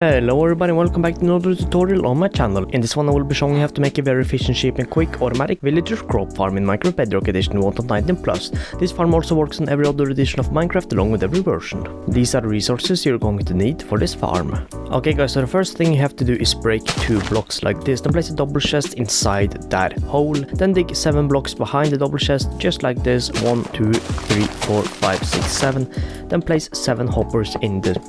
Hello everybody and welcome back to another tutorial on my channel. In this one I will be showing you how to make a very efficient, cheap and quick automatic villager crop farm in Minecraft Bedrock edition 1.19+. This farm also works on every other edition of Minecraft along with every version. These are the resources you're going to need for this farm. Okay guys, so the first thing you have to do is break 2 blocks like this, then place a double chest inside that hole, then dig 7 blocks behind the double chest just like this, 1, 2, 3, 4, 5, 6, 7, then place 7 hoppers in the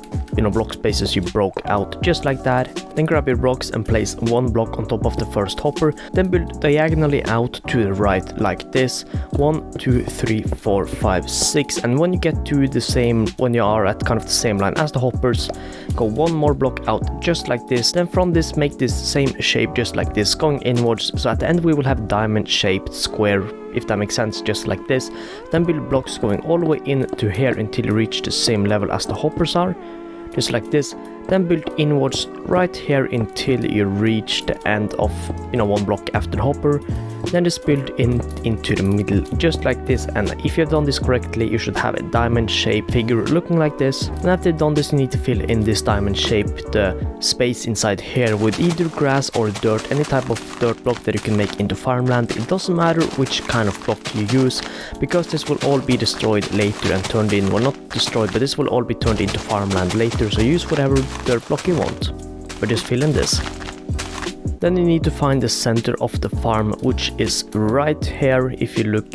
block spaces you broke out just like that. Then grab your blocks and place 1 block on top of the first hopper, then build diagonally out to the right like this, 1, 2, 3, 4, 5, 6, and when you get to the same, when you are at kind of the same line as the hoppers, go 1 more block out just like this. Then from this make this same shape just like this, going inwards, so at the end we will have diamond shaped square, if that makes sense, just like this. Then build blocks going all the way in to here until you reach the same level as the hoppers are, just like this. Then build inwards right here until you reach the end of 1 block after the hopper. Then just build into the middle just like this, and if you've done this correctly you should have a diamond shaped figure looking like this. And after you've done this you need to fill in this diamond shape the space inside here with either grass or dirt, any type of dirt block that you can make into farmland. It doesn't matter which kind of block you use, because this will all be destroyed later and turned in, well not destroyed, but this will all be turned into farmland later, so use whatever dirt block you want, but just fill in this. Then you need to find the center of the farm, which is right here. If you look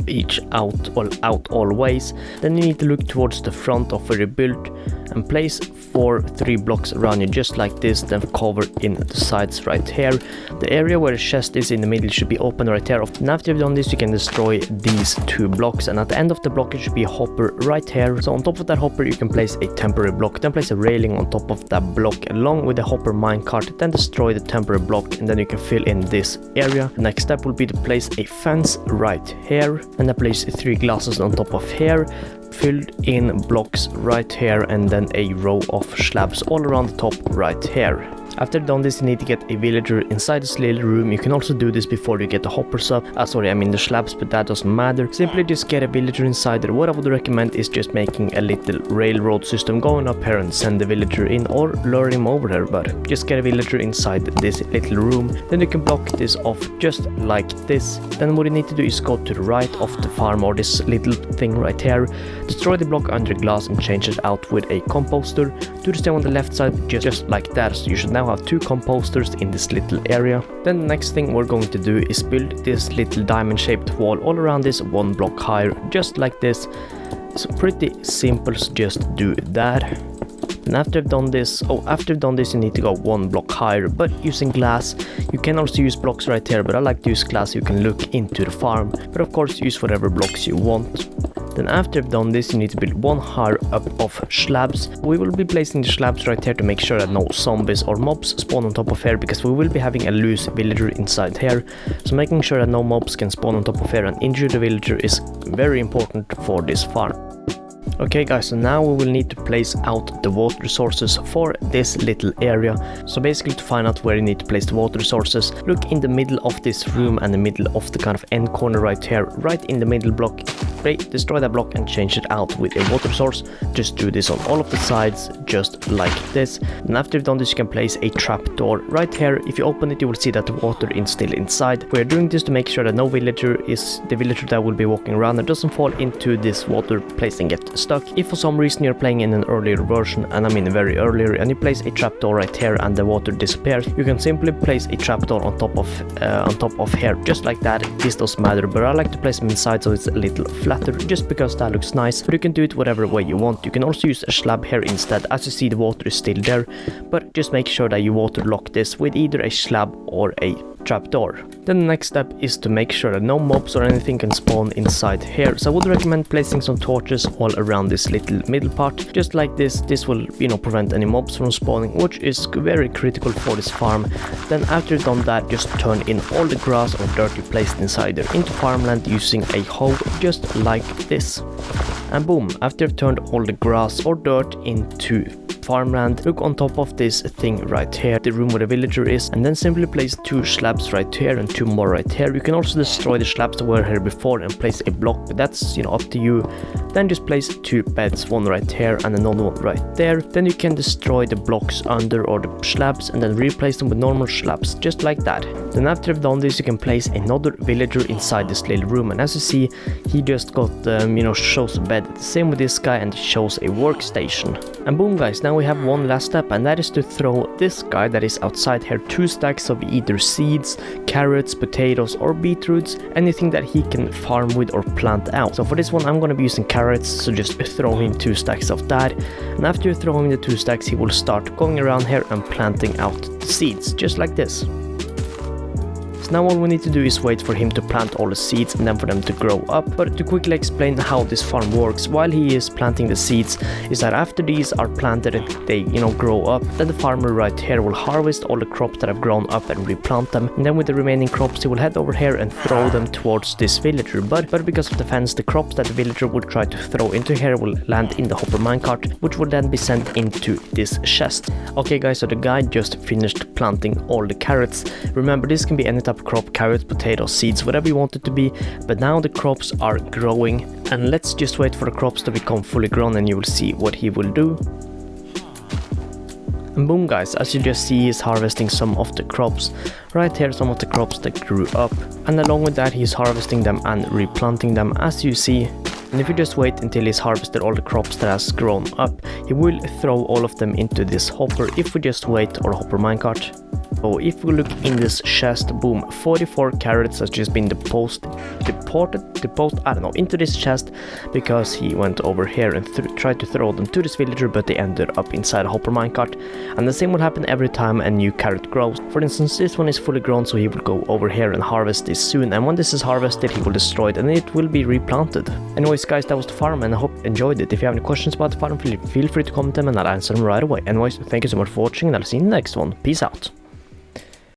out all ways, then you need to look towards the front of where you built and place 3 blocks around you just like this, then cover in the sides right here. The area where the chest is in the middle should be open right here. And after you've done this you can destroy these 2 blocks, and at the end of the block it should be a hopper right here. So on top of that hopper you can place a temporary block, then place a railing on top of that block along with the hopper minecart, then destroy the temporary block, and then you can fill in this area. The next step will be to place a fence right here, and then place 3 glasses on top of here, filled in blocks right here, and then a row of slabs all around the top right here. After done this you need to get a villager inside this little room. You can also do this before you get the hoppers up, the slabs, but that doesn't matter. Simply just get a villager inside there. What I would recommend is just making a little railroad system going up here and send the villager in, or lure him over there, but just get a villager inside this little room. Then you can block this off just like this. Then what you need to do is go to the right of the farm, or this little thing right here, destroy the block under glass and change it out with a composter. Do the same on the left side just like that. So you should now have 2 composters in this little area. Then the next thing we're going to do is build this little diamond shaped wall all around this 1 block higher just like this. It's pretty simple, so just do that. And after you've done this, you need to go 1 block higher, but using glass. You can also use blocks right here, but I like to use glass so you can look into the farm, but of course use whatever blocks you want. Then after you've done this you need to build 1 higher up of slabs. We will be placing the slabs right here to make sure that no zombies or mobs spawn on top of here, because we will be having a loose villager inside here. So making sure that no mobs can spawn on top of here and injure the villager is very important for this farm. Okay guys, so now we will need to place out the water sources for this little area. So basically to find out where you need to place the water sources, look in the middle of this room and the middle of the kind of end corner right here, right in the middle block. Destroy that block and change it out with a water source. Just do this on all of the sides just like this. And after you've done this you can place a trapdoor right here. If you open it you will see that the water is still inside. We're doing this to make sure that no villager that will be walking around and doesn't fall into this water place and get stuck. If for some reason you're playing in an earlier version, and I mean very earlier, and you place a trapdoor right here and the water disappears, you can simply place a trapdoor on top of here just like that. This doesn't matter, but I like to place them inside so it's a little flatter just because that looks nice, but you can do it whatever way you want. You can also use a slab here instead. As you see the water is still there, but just make sure that you water lock this with either a slab or a trapdoor. Then the next step is to make sure that no mobs or anything can spawn inside here. So I would recommend placing some torches all around this little middle part just like this. This will prevent any mobs from spawning, which is very critical for this farm. Then after you've done that, just turn in all the grass or dirt you placed inside there into farmland using a hoe just like this. And boom, after you've turned all the grass or dirt into farmland, look on top of this thing right here, the room where the villager is, and then simply place 2 slabs right here and 2 more right here. You can also destroy the slabs that were here before and place a block, but that's, up to you. Then just place 2 beds, one right here and another one right there. Then you can destroy the blocks under or the slabs and then replace them with normal slabs, just like that. Then after you've done this, you can place another villager inside this little room, and as you see, he just got shows a bed. Same with this guy, and it shows a workstation. And boom guys, now we have one last step, and that is to throw this guy that is outside here 2 stacks of either seeds, carrots, potatoes or beetroots, anything that he can farm with or plant out. So for this one I'm going to be using carrots, so just throw him 2 stacks of that, and after you throw him the 2 stacks, he will start going around here and planting out the seeds, just like this. So now all we need to do is wait for him to plant all the seeds and then for them to grow up. But to quickly explain how this farm works while he is planting the seeds is that after these are planted and they grow up, then the farmer right here will harvest all the crops that have grown up and replant them, and then with the remaining crops he will head over here and throw them towards this villager. But because of the fence, the crops that the villager would try to throw into here will land in the hopper minecart, which will then be sent into this chest. Okay guys, so the guy just finished planting all the carrots. Remember, this can be any type of crop, carrots, potatoes, seeds, whatever you want it to be, but now the crops are growing, and let's just wait for the crops to become fully grown and you will see what he will do. And boom guys, as you just see, he's harvesting some of the crops. Right here, some of the crops that grew up, and along with that he's harvesting them and replanting them, as you see. And if you just wait until he's harvested all the crops that has grown up, he will throw all of them into this hopper if we just wait, or hopper minecart. So if we look in this chest, boom, 44 carrots has just been deposited, I don't know, into this chest, because he went over here and tried to throw them to this villager, but they ended up inside a hopper minecart. And the same will happen every time a new carrot grows. For instance, this one is fully grown, so he will go over here and harvest this soon, and when this is harvested he will destroy it and it will be replanted. Anyways guys, that was the farm, and I hope you enjoyed it. If you have any questions about the farm, feel free to comment them and I'll answer them right away. Anyways, thank you so much for watching, and I'll see you in the next one. Peace out.